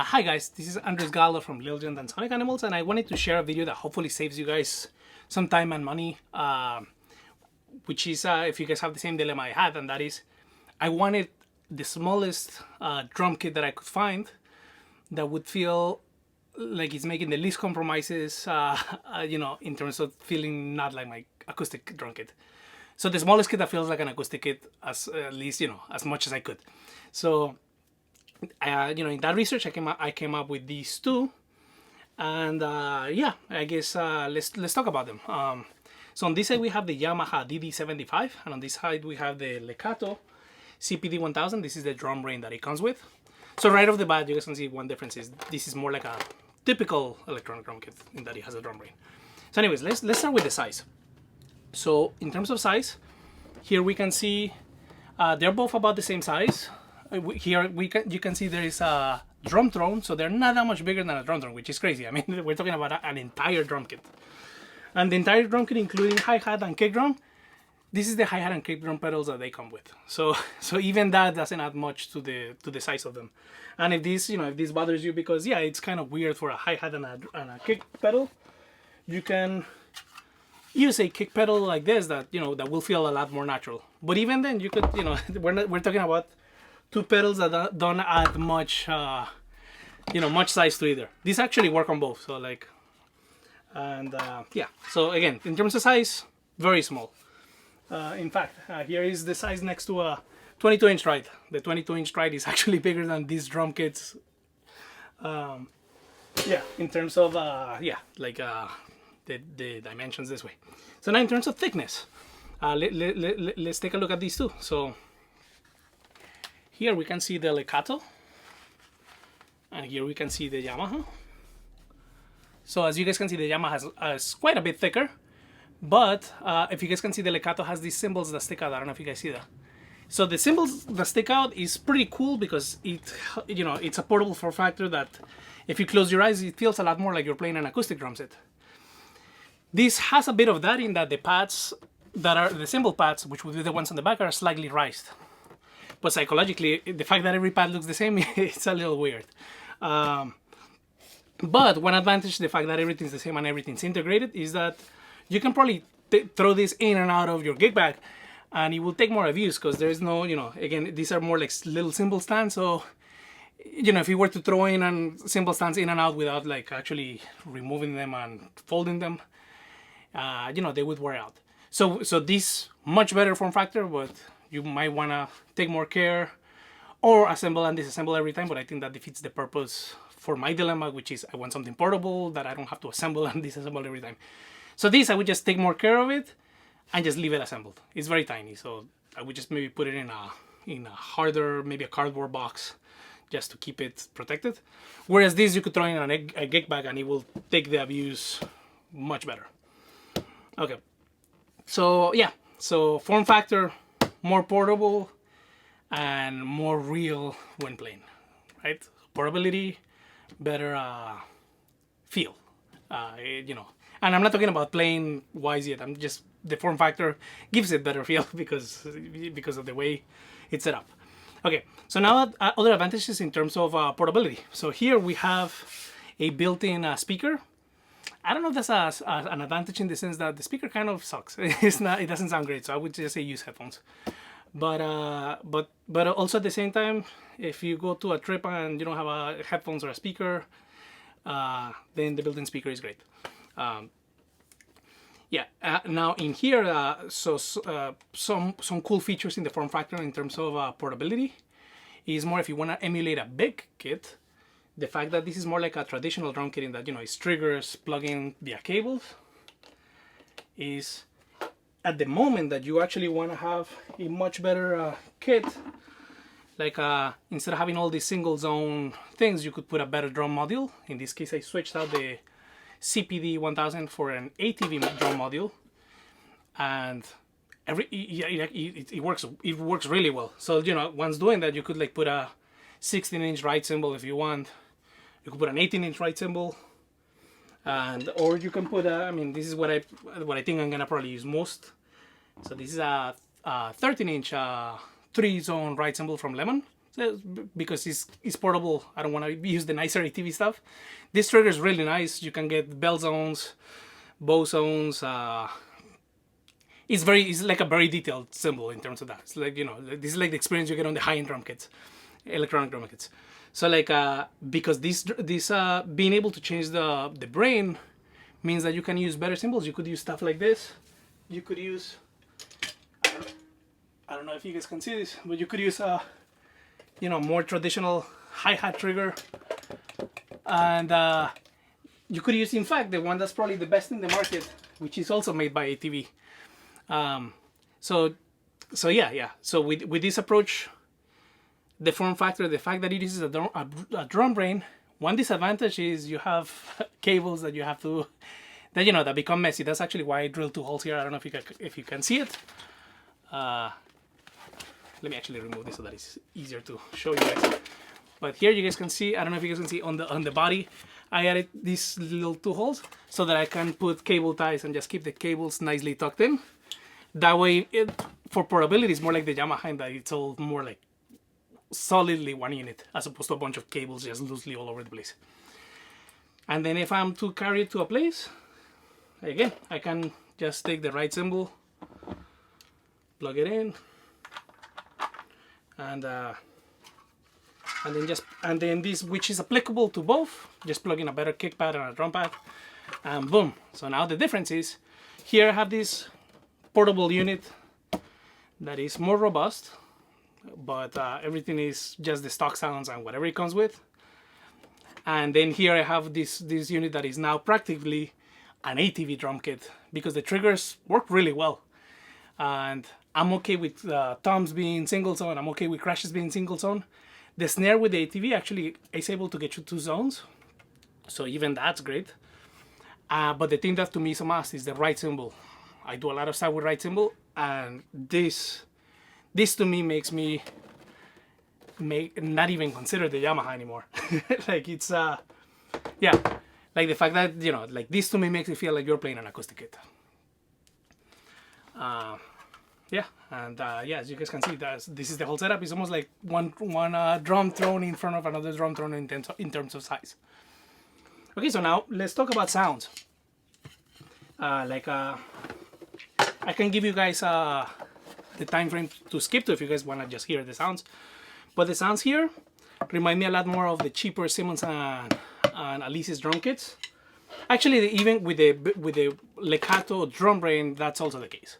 Hi guys, this is Andres Gallo from Legend and Sonic Animals, and I wanted to share a video that hopefully saves you guys some time and money, which is if you guys have the same dilemma I had, and that is I wanted the smallest drum kit that I could find that would feel like it's making the least compromises, in terms of feeling not like my acoustic drum kit. So the smallest kit that feels like an acoustic kit, as at least as much as I could. So in that research, I came up with these two, and yeah, I guess let's talk about them. So on this side we have the Yamaha DD75, and on this side we have the Lekato CPD1000. This is the drum brain that it comes with. So right off the bat, you guys can see one difference is this is more like a typical electronic drum kit in that it has a drum brain. So anyways, let's start with the size. So in terms of size, here we can see they're both about the same size. Here you can see there is a drum throne, so they're not that much bigger than a drum throne, which is crazy. I mean, we're talking about an entire drum kit, and the entire drum kit, including hi-hat and kick drum. This is the hi-hat and kick drum pedals that they come with. So even that doesn't add much to the size of them. And if this bothers you, because yeah, it's kind of weird for a hi-hat and a kick pedal, you can use a kick pedal like this that that will feel a lot more natural. But even then, you could we're talking about two pedals that don't add much much size to either. These actually work on both, so yeah. So again, in terms of size, very small. In fact, here is the size next to a 22-inch ride. The 22-inch ride is actually bigger than these drum kits. Yeah, in terms of the dimensions this way. So now in terms of thickness, let's take a look at these two. So here we can see the Lekato, and here we can see the Yamaha. So as you guys can see, the Yamaha is quite a bit thicker, but if you guys can see, the Lekato has these symbols that stick out. I don't know if you guys see that. So the symbols that stick out is pretty cool because it's a portable form factor that if you close your eyes, it feels a lot more like you're playing an acoustic drum set. This has a bit of that in that the pads that are the cymbal pads, which would be the ones on the back, are slightly raised. But psychologically, the fact that every pad looks the same, it's a little weird. But one advantage, the fact that everything's the same and everything's integrated, is that you can probably throw this in and out of your gig bag, and it will take more abuse because there's no, again, these are more like little cymbal stands. So, if you were to throw in and cymbal stands in and out without like actually removing them and folding them, they would wear out. So this much better form factor, but you might want to take more care or assemble and disassemble every time, but I think that defeats the purpose for my dilemma, which is I want something portable that I don't have to assemble and disassemble every time. So this, I would just take more care of it and just leave it assembled. It's very tiny, so I would just maybe put it in a harder, maybe a cardboard box, just to keep it protected. Whereas this, you could throw in a gig bag and it will take the abuse much better. Okay, so yeah, so form factor, more portable and more real when playing, right? Portability, better feel, and I'm not talking about playing wise yet. I'm just, the form factor gives it better feel because of the way it's set up. Okay, so now other advantages in terms of portability. So here we have a built-in speaker. I don't know if that's an advantage in the sense that the speaker kind of sucks. It doesn't sound great, so I would just say use headphones. But also at the same time, if you go to a trip and you don't have headphones or a speaker, then the built-in speaker is great. Now in here, some cool features in the form factor in terms of portability is more if you want to emulate a big kit. The fact that this is more like a traditional drum kit in that it's triggers, plug-in via cables, is at the moment that you actually want to have a much better kit, like instead of having all these single zone things, you could put a better drum module. In this case, I switched out the CPD1000 for an ATV drum module, and it works really well. So once doing that, you could like put a 16-inch right cymbal if you want. You could put an 18-inch right cymbal, or you can put this is what I think I'm gonna probably use most. So this is a 13-inch 3-zone right cymbal from Lemon. because it's portable. I don't want to use the nicer ATV stuff. This trigger is really nice. You can get bell zones, bow zones. It's like a very detailed cymbal in terms of that. It's like, you know, this is like the experience you get on the high-end drum kits, electronic drum kits. So like because this being able to change the brain means that you can use better cymbals. You could use stuff like this. You could use, I don't know if you guys can see this, but you could use you know, more traditional hi-hat trigger, and you could use, in fact, the one that's probably the best in the market, which is also made by ATV. So yeah. So with this approach, the form factor, the fact that it uses a drum brain, one disadvantage is you have cables that you have to, that, you know, that become messy. That's actually why I drilled 2 holes here. I don't know if you can see it. Let me actually remove this so that it's easier to show you guys. But here you guys can see, I don't know if you guys can see on the body, I added these little 2 holes so that I can put cable ties and just keep the cables nicely tucked in. That way, for portability, it's more like the Yamaha in that it's all more like solidly one unit as opposed to a bunch of cables just loosely all over the place. And then if I'm to carry it to a place, again, I can just take the right cymbal, plug it in, and then this, which is applicable to both, just plug in a better kick pad and a drum pad, and boom. So now the difference is, here I have this portable unit that is more robust, but everything is just the stock sounds and whatever it comes with. And then here I have this unit that is now practically an ATV drum kit, because the triggers work really well. And I'm okay with toms being single zone, I'm okay with crashes being single zone. The snare with the ATV actually is able to get you 2 zones, so even that's great. But the thing that to me is a must is the right cymbal. I do a lot of stuff with right cymbal, and this to me makes me not even consider the Yamaha anymore. Like it's yeah, like the fact that, you know, like this to me makes it feel like you're playing an acoustic kit. Yeah, and yeah, as you guys can see, this is the whole setup. It's almost like one drum thrown in front of another drum thrown in terms of size. Okay, so now let's talk about sounds. I can give you guys the time frame to skip to if you guys want to just hear the sounds. But the sounds here remind me a lot more of the cheaper Simmons and Alesis drum kits. Actually, even with the Lekato drum brain, that's also the case.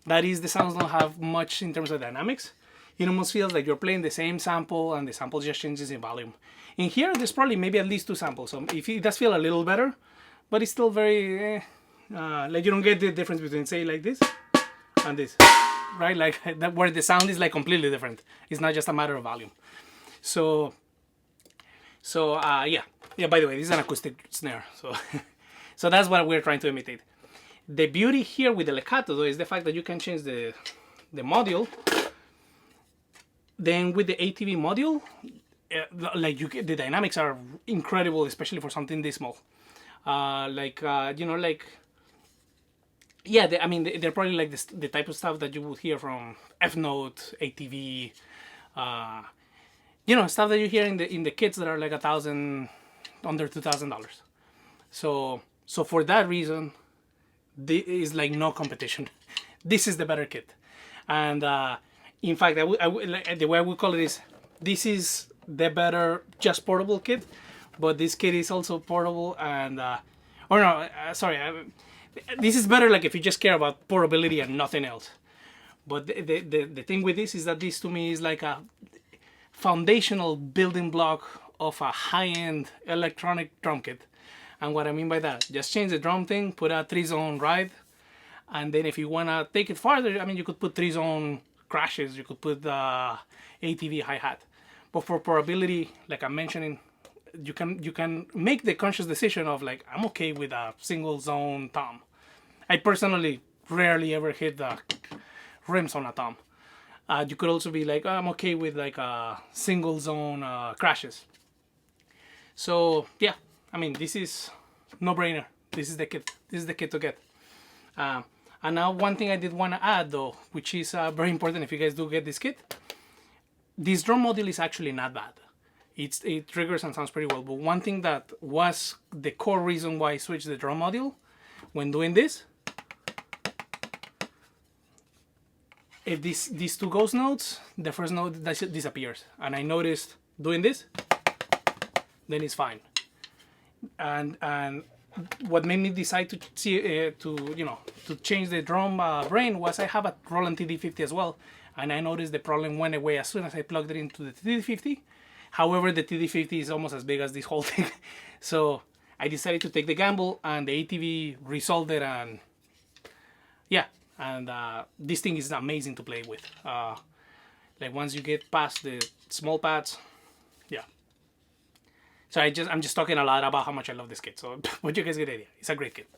That is, the sounds don't have much in terms of dynamics. It almost feels like you're playing the same sample and the sample just changes in volume. In here, there's probably maybe at least 2 samples. So if it does feel a little better, but it's still very, like you don't get the difference between, say, like this and this, right? Like that, where the sound is like completely different. It's not just a matter of volume. So yeah. By the way, this is an acoustic snare. So, so that's what we're trying to imitate. The beauty here with the Lekato, though, is the fact that you can change the module. Then with the ATV module, like the dynamics are incredible, especially for something this small. You know, like, yeah, I mean, they're probably like the type of stuff that you would hear from F-Note, ATV, you know, stuff that you hear in the kits that are like $1,000, under $2,000. So for that reason, there is like no competition. This is the better kit, and in fact, the way I would call it is, this is the better just portable kit, but this kit is also portable and or no, sorry, this is better like if you just care about portability and nothing else. But the thing with this is that this to me is like a foundational building block of a high-end electronic drum kit. And what I mean by that, just change the drum thing, put a 3-zone ride, and then if you want to take it farther, I mean, you could put 3-zone crashes, you could put ATV hi-hat. But for portability, like I'm mentioning, you can make the conscious decision of like, I'm okay with a single zone tom. I personally rarely ever hit the rims on a tom. You could also be like, I'm okay with like a single zone crashes. So yeah, I mean, this is no-brainer. This is the kit. This is the kit to get. And now one thing I did want to add though, which is very important if you guys do get this kit, this drum module is actually not bad. It triggers and sounds pretty well. But one thing that was the core reason why I switched the drum module, when doing this, if these two ghost notes, the first note disappears, and I noticed doing this, then it's fine. And what made me decide to see to change the drum brain was I have a Roland TD50 as well, and I noticed the problem went away as soon as I plugged it into the TD50. However, the TD50 is almost as big as this whole thing, so I decided to take the gamble, and the ATV resolved it, and yeah, and this thing is amazing to play with. Like once you get past the small pads, yeah. So I'm just talking a lot about how much I love this kit. So what you guys get idea? It's a great kit.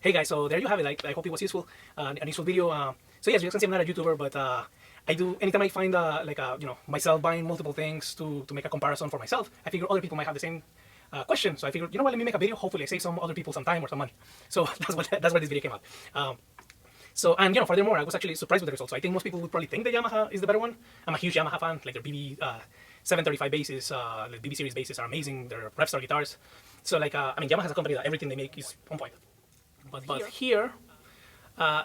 Hey guys, so there you have it. I hope it was useful, an useful video. So yes, you can see I'm not a YouTuber, but I do, anytime I find you know, myself buying multiple things to make a comparison for myself, I figure other people might have the same question. So I figured, you know what, let me make a video. Hopefully I save some other people some time or some money. So that's why this video came out. So, and you know, furthermore, I was actually surprised with the results. So I think most people would probably think the Yamaha is the better one. I'm a huge Yamaha fan. Like their BB 735 bases, the BB series bases are amazing. Their Revstar guitars. So like, I mean, Yamaha is a company that everything they make is on point. But here,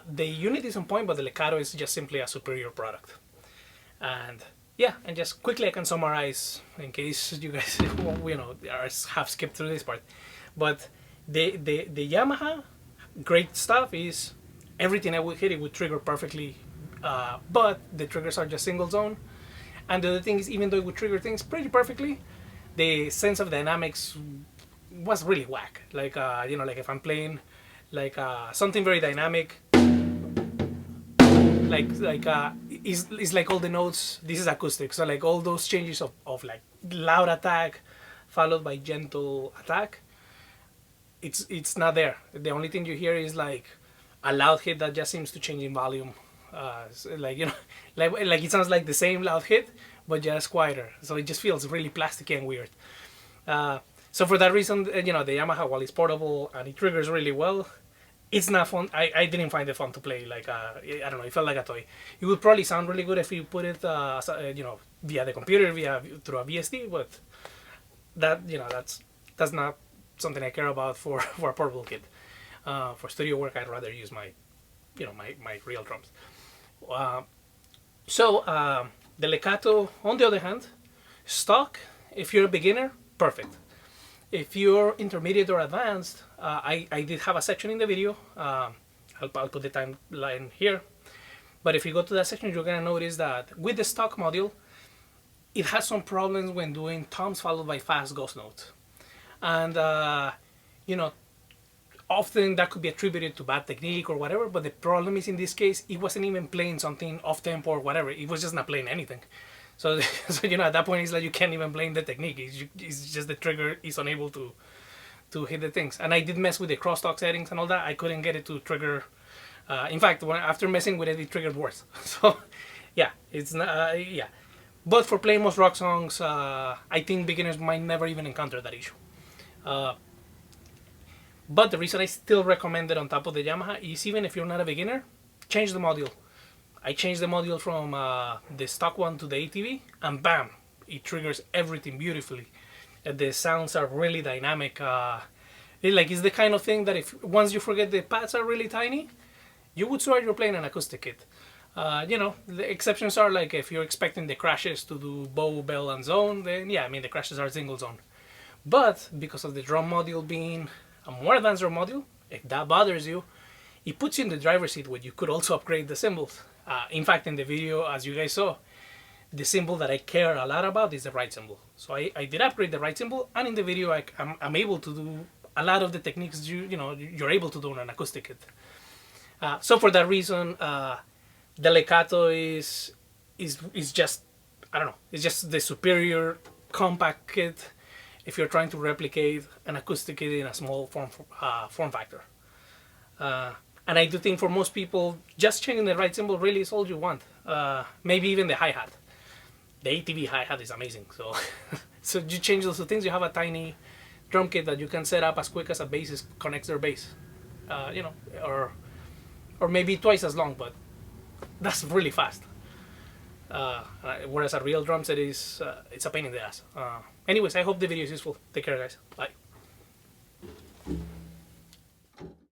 the unit is on point, but the Lekato is just simply a superior product. And yeah, and just quickly I can summarize in case you guys you know have skipped through this part. But the Yamaha great stuff is everything I would hit it would trigger perfectly, but the triggers are just single zone. And the other thing is, even though it would trigger things pretty perfectly, the sense of dynamics was really whack. Like you know, like if I'm playing like something very dynamic, is like all the notes, this is acoustic, so like all those changes of like loud attack followed by gentle attack, it's not there. The only thing you hear is like a loud hit that just seems to change in volume, so like, you know, like it sounds like the same loud hit but just quieter, so it just feels really plasticky and weird. So for that reason, you know, the Yamaha, while it's portable and it triggers really well, it's not fun. I didn't find it fun to play. Like I don't know, it felt like a toy. It would probably sound really good if you put it you know, via the computer, through a VST, but that, you know, that's not something I care about for a portable kit. For studio work, I'd rather use my, you know, my real drums. The Lekato, on the other hand, stock, if you're a beginner, perfect. If you're intermediate or advanced, I did have a section in the video. I'll put the timeline here. But if you go to that section, you're going to notice that with the stock module, it has some problems when doing toms followed by fast ghost notes. And, you know, often that could be attributed to bad technique or whatever, but the problem is, in this case, it wasn't even playing something off tempo or whatever. It was just not playing anything. So, you know, at that point, it's like you can't even blame the technique. It's just the trigger is unable to hit the things. And I did mess with the crosstalk settings and all that. I couldn't get it to trigger. In fact, after messing with it, it triggered worse. So, yeah, it's not. Yeah, but for playing most rock songs, I think beginners might never even encounter that issue. But the reason I still recommend it on top of the Yamaha is, even if you're not a beginner, change the module. I changed the module from the stock one to the ATV, and bam, it triggers everything beautifully. The sounds are really dynamic. It's the kind of thing that if once you forget the pads are really tiny, you would swear you're playing an acoustic kit. You know, the exceptions are like if you're expecting the crashes to do bow, bell, and zone, then yeah, I mean the crashes are single zone. But because of the drum module being a more advanced drum module, if that bothers you, it puts you in the driver's seat where you could also upgrade the cymbals. In fact, in the video, as you guys saw, the cymbal that I care a lot about is the right cymbal. So I did upgrade the right cymbal, and in the video I'm able to do a lot of the techniques you're able to do on an acoustic kit. So for that reason, the Lekato is just, I don't know, it's just the superior compact kit if you're trying to replicate an acoustic kit in a small form factor. And I do think for most people, just changing the right cymbal really is all you want. Maybe even the hi-hat. The ATV hi-hat is amazing. So, so you change those two things, you have a tiny drum kit that you can set up as quick as a bassist connects their bass. You know, or maybe twice as long, but that's really fast. Whereas a real drum set is it's a pain in the ass. Anyways, I hope the video is useful. Take care, guys. Bye.